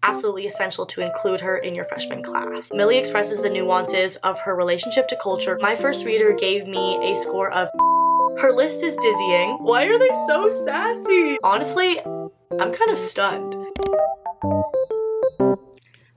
absolutely essential to include her in your freshman class. Millie expresses the nuances of her relationship to culture. My first reader gave me a score of. Her list is dizzying. Why are they so sassy? Honestly, I'm kind of stunned.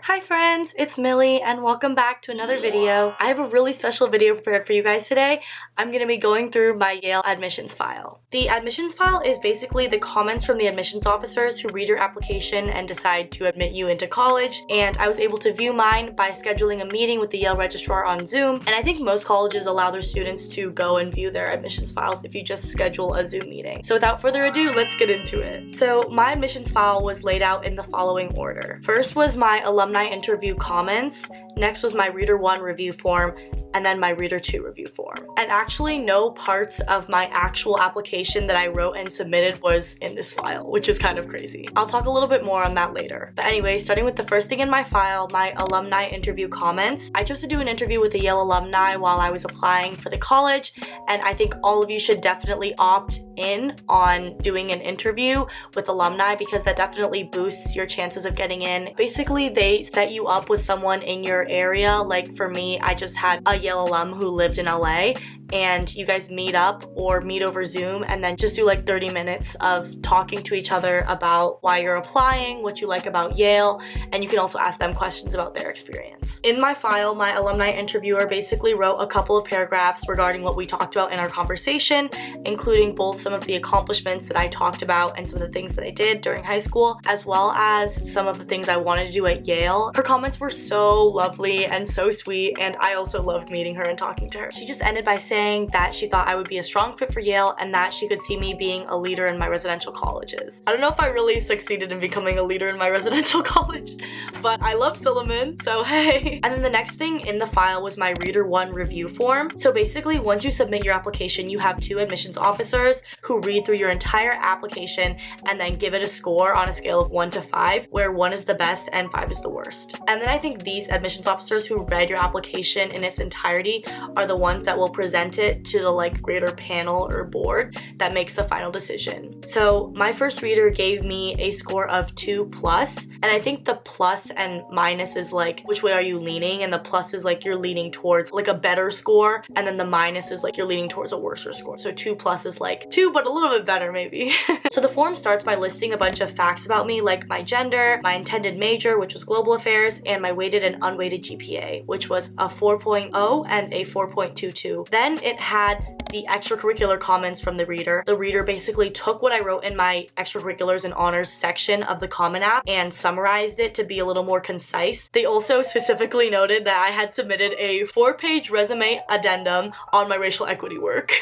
Hi friends, it's Millie and welcome back to another video. I have a really special video prepared for you guys today. I'm going to be going through my Yale admissions file. The admissions file is basically the comments from the admissions officers who read your application and decide to admit you into college, and I was able to view mine by scheduling a meeting with the Yale registrar on Zoom, and I think most colleges allow their students to go and view their admissions files if you just schedule a Zoom meeting. So without further ado, let's get into it. So my admissions file was laid out in the following order. First was my alumni interview comments, next was my Reader 1 review form, and then my Reader 2 review form. And actually no parts of my actual application that I wrote and submitted was in this file, which is kind of crazy. I'll talk a little bit more on that later. But anyway, starting with the first thing in my file, my alumni interview comments. I chose to do an interview with a Yale alumni while I was applying for the college, and I think all of you should definitely opt in on doing an interview with alumni because that definitely boosts your chances of getting in. Basically, they set you up with someone in your area. Like for me, I just had a Yale alum who lived in LA, and you guys meet up or meet over Zoom and then just do like 30 minutes of talking to each other about why you're applying, what you like about Yale, and you can also ask them questions about their experience. In my file, my alumni interviewer basically wrote a couple of paragraphs regarding what we talked about in our conversation, including both some of the accomplishments that I talked about and some of the things that I did during high school, as well as some of the things I wanted to do at Yale. Her comments were so lovely and so sweet, and I also loved meeting her and talking to her. She just ended by saying that she thought I would be a strong fit for Yale and that she could see me being a leader in my residential colleges. I don't know if I really succeeded in becoming a leader in my residential college, but I love Silliman, so hey. And then the next thing in the file was my Reader 1 review form. So basically, once you submit your application, you have two admissions officers who read through your entire application and then give it a score on a scale of 1 to 5, where 1 is the best and 5 is the worst. And then I think these admissions officers who read your application in its entirety are the ones that will present it to the like greater panel or board that makes the final decision. So my first reader gave me a score of 2+, and I think the plus and minus is like which way are you leaning, and the plus is like you're leaning towards like a better score, and then the minus is like you're leaning towards a worse score. So 2+ is like 2 but a little bit better maybe. So the form starts by listing a bunch of facts about me, like my gender, my intended major, which was global affairs, and my weighted and unweighted GPA, which was a 4.0 and a 4.22. Then it had the extracurricular comments from the reader. The reader basically took what I wrote in my extracurriculars and honors section of the Common App and summarized it to be a little more concise. They also specifically noted that I had submitted a 4-page resume addendum on my racial equity work,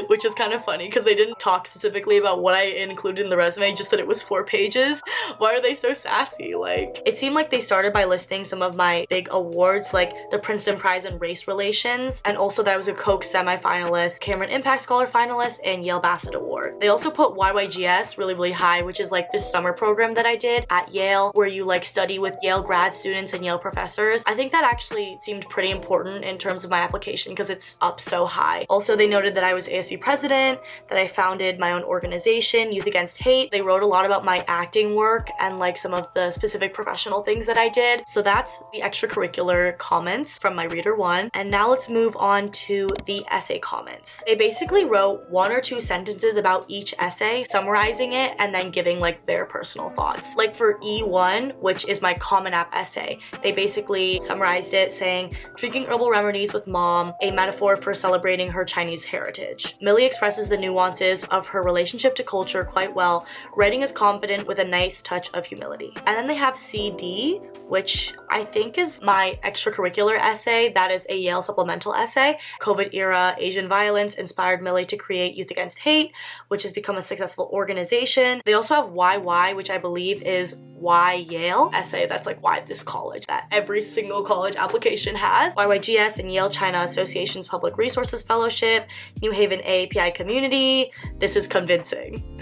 which is kind of funny because they didn't talk specifically about what I included in the resume, just that it was 4 pages. Why are they so sassy? Like, it seemed like they started by listing some of my big awards, like the Princeton Prize in Race Relations, and also that I was a Koch semi-finalist, Cameron Impact Scholar finalist, and Yale Bassett Award. They also put YYGS really high, which is like this summer program that I did at Yale where you like study with Yale grad students and Yale professors. I think that actually seemed pretty important in terms of my application because it's up so high. Also, they noted that I was ASB president, that I founded my own organization, Youth Against Hate. They wrote a lot about my acting work and like some of the specific professional things that I did. So that's the extracurricular comments from my Reader 1. And now let's move on to the essay comments. They basically wrote 1 or 2 sentences about each essay, summarizing it and then giving like their personal thoughts. Like for E1, which is my Common App essay, they basically summarized it saying, drinking herbal remedies with mom, a metaphor for celebrating her Chinese heritage. Millie expresses the nuances of her relationship to culture quite well. Writing is confident with a nice touch of humility. And then they have CD, which I think is my extracurricular essay. That is a Yale supplemental essay. COVID era Asian violence inspired Millie to create Youth Against Hate, which has become a successful organization. They also have YY, which I believe is why Yale essay. That's like why this college that every single college application has. YYGS and Yale China Association's Public Resources Fellowship, New Haven AAPI Community. This is convincing.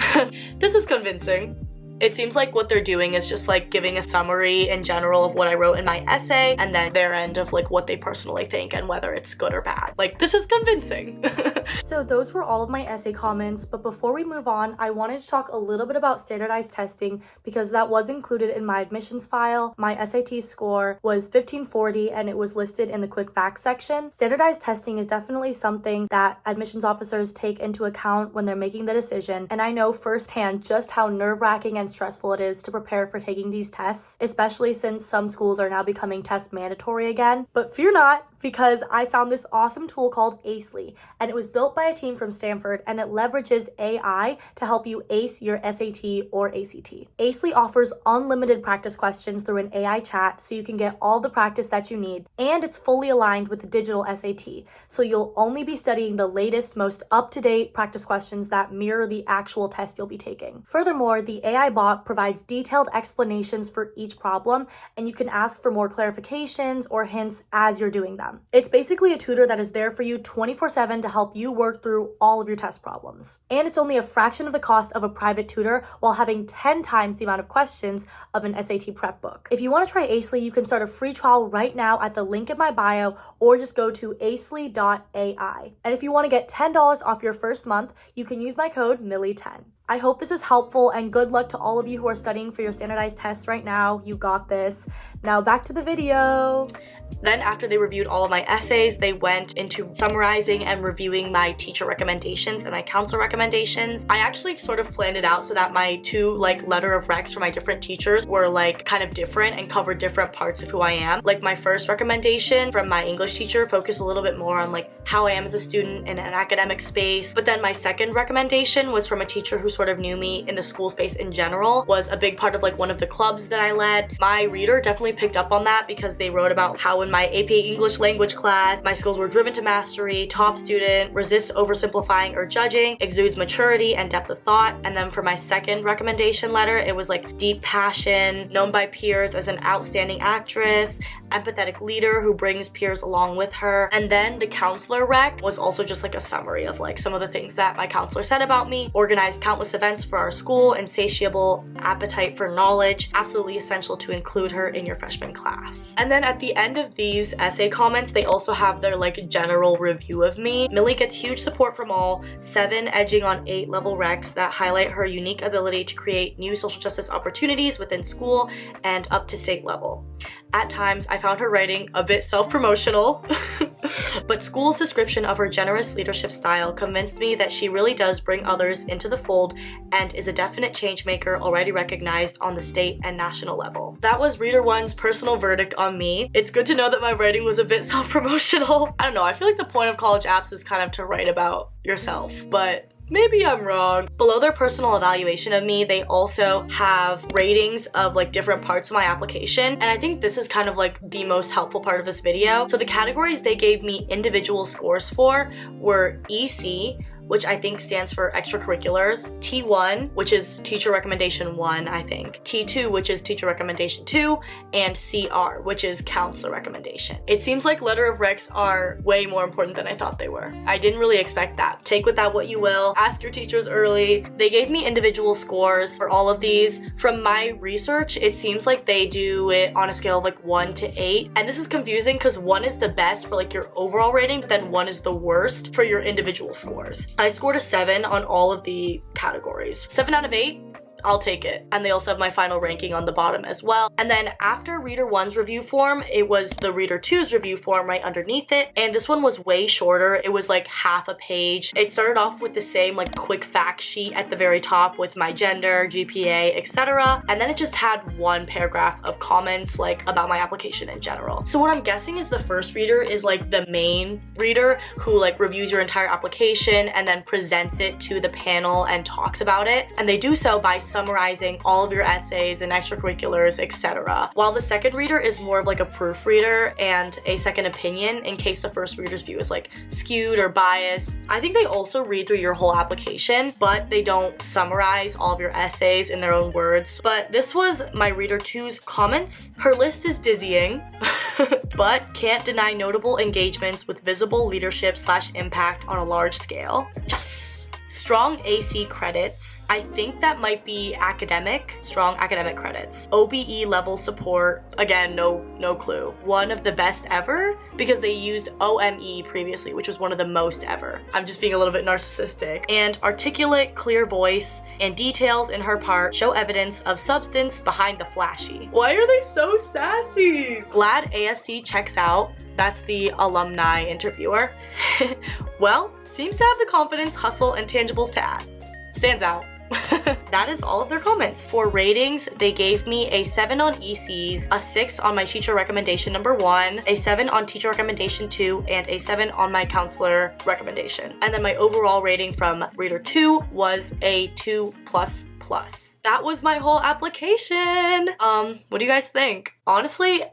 This is convincing. It seems like what they're doing is just like giving a summary in general of what I wrote in my essay and then their end of like what they personally think and whether it's good or bad. Like, this is convincing. So those were all of my essay comments, but before we move on, I wanted to talk a little bit about standardized testing because that was included in my admissions file. My SAT score was 1540 and it was listed in the quick facts section. Standardized testing is definitely something that admissions officers take into account when they're making the decision, and I know firsthand just how nerve-wracking and stressful it is to prepare for taking these tests, especially since some schools are now becoming test mandatory again. But fear not, because I found this awesome tool called Acely, and it was built by a team from Stanford, and it leverages AI to help you ace your SAT or ACT. Acely offers unlimited practice questions through an AI chat, so you can get all the practice that you need, and it's fully aligned with the digital SAT, so you'll only be studying the latest, most up-to-date practice questions that mirror the actual test you'll be taking. Furthermore, the AI bot provides detailed explanations for each problem, and you can ask for more clarifications or hints as you're doing them. It's basically a tutor that is there for you 24/7 to help you work through all of your test problems. And it's only a fraction of the cost of a private tutor while having 10 times the amount of questions of an SAT prep book. If you want to try Acely, you can start a free trial right now at the link in my bio or just go to acely.ai. And if you want to get $10 off your first month, you can use my code MILLY10. I hope this is helpful and good luck to all of you who are studying for your standardized tests right now. You got this. Now back to the video. Then after they reviewed all of my essays, they went into summarizing and reviewing my teacher recommendations and my counselor recommendations. I actually sort of planned it out so that my two letter of recs for my different teachers were kind of different and covered different parts of who I am. Like my first recommendation from my English teacher focused a little bit more on how I am as a student in an academic space. But then my second recommendation was from a teacher who sort of knew me in the school space in general, was a big part of one of the clubs that I led. My reader definitely picked up on that because they wrote about how in my AP English language class, my skills were driven to mastery, top student, resists oversimplifying or judging, exudes maturity and depth of thought. And then for my second recommendation letter, it was deep passion, known by peers as an outstanding actress, empathetic leader who brings peers along with her. And then the counselor rec was also just a summary of some of the things that my counselor said about me, organized countless events for our school, insatiable appetite for knowledge, absolutely essential to include her in your freshman class. And then at the end of these essay comments, they also have their general review of me. Millie gets huge support from all, 7 edging on 8 level recs that highlight her unique ability to create new social justice opportunities within school and up to state level. At times, I found her writing a bit self-promotional, but school's description of her generous leadership style convinced me that she really does bring others into the fold and is a definite change maker already recognized on the state and national level. That was Reader 1's personal verdict on me. It's good to know that my writing was a bit self-promotional. I don't know, I feel like the point of college apps is kind of to write about yourself, but maybe I'm wrong. Below their personal evaluation of me, they also have ratings of different parts of my application, and I think this is kind of the most helpful part of this video. So the categories they gave me individual scores for were EC, which I think stands for extracurriculars, T1, which is teacher recommendation 1, I think, T2, which is teacher recommendation 2, and CR, which is counselor recommendation. It seems like letter of recs are way more important than I thought they were. I didn't really expect that. Take with that what you will. Ask your teachers early. They gave me individual scores for all of these. From my research, it seems like they do it on a scale of 1 to 8, and this is confusing because 1 is the best for your overall rating, but then 1 is the worst for your individual scores. I scored a 7 on all of the categories. 7 out of 8? I'll take it. And they also have my final ranking on the bottom as well. And then after Reader 1's review form, it was the Reader 2's review form right underneath it. And this one was way shorter. It was half a page. It started off with the same quick fact sheet at the very top with my gender, GPA, etc. And then it just had one paragraph of comments about my application in general. So what I'm guessing is the first reader is the main reader who reviews your entire application and then presents it to the panel and talks about it. And they do so by summarizing all of your essays and extracurriculars, etc. While the second reader is more of a proofreader and a second opinion in case the first reader's view is skewed or biased. I think they also read through your whole application, but they don't summarize all of your essays in their own words. But this was my Reader 2's comments. Her list is dizzying, but can't deny notable engagements with visible leadership / impact on a large scale. Yes! strong AC credits. I think that might be academic, strong academic credits. OBE level support, again, no clue. One of the best ever because they used OME previously, which was one of the most ever. I'm just being a little bit narcissistic. And articulate, clear voice, and details in her part show evidence of substance behind the flashy. Why are they so sassy? Glad ASC checks out. That's the alumni interviewer. Well, seems to have the confidence, hustle, and tangibles to add. Stands out. That is all of their comments. For ratings, they gave me a 7 on ECs, a 6 on my teacher recommendation number 1, a 7 on teacher recommendation 2, and a 7 on my counselor recommendation. And then my overall rating from reader 2 was a 2++. That was my whole application. What do you guys think? Honestly,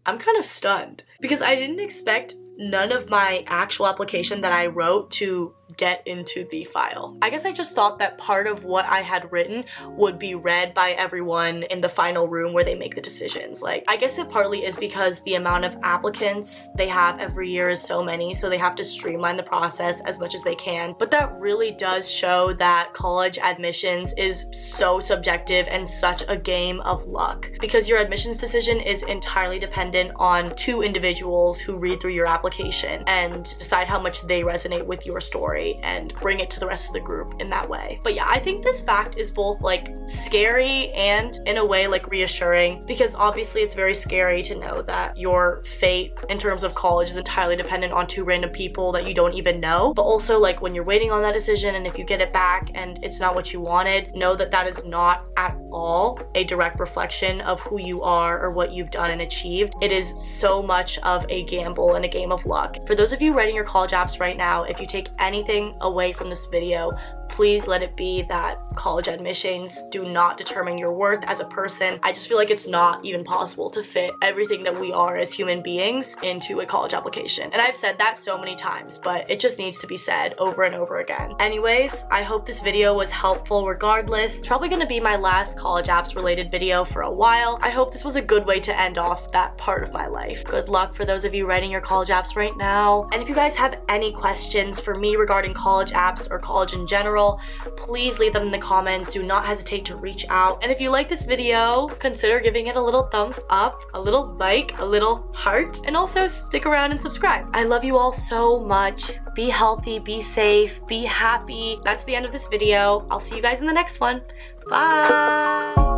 I'm kind of stunned because I didn't expect none of my actual application that I wrote to get into the file. I guess I just thought that part of what I had written would be read by everyone in the final room where they make the decisions. Like, I guess it partly is because the amount of applicants they have every year is so many, so they have to streamline the process as much as they can. But that really does show that college admissions is so subjective and such a game of luck, because your admissions decision is entirely dependent on 2 individuals who read through your application and decide how much they resonate with your story and bring it to the rest of the group in that way. But yeah, I think this fact is both like scary and in a way like reassuring, because obviously it's very scary to know that your fate in terms of college is entirely dependent on 2 random people that you don't even know. But also, like, when you're waiting on that decision and if you get it back and it's not what you wanted, know that that is not at all a direct reflection of who you are or what you've done and achieved. It is so much of a gamble and a game of luck. For those of you writing your college apps right now, if you take anything away from this video, please let it be that college admissions do not determine your worth as a person. I just feel like it's not even possible to fit everything that we are as human beings into a college application. And I've said that so many times, but it just needs to be said over and over again. Anyways, I hope this video was helpful regardless. It's probably gonna be my last college apps related video for a while. I hope this was a good way to end off that part of my life. Good luck for those of you writing your college apps right now. And if you guys have any questions for me regarding college apps or college in general, please leave them in the comments. Do not hesitate to reach out. And if you like this video, consider giving it a little thumbs up, a little like, a little heart, and also stick around and subscribe. I love you all so much. Be healthy, be safe, be happy. That's the end of this video. I'll see you guys in the next one. Bye!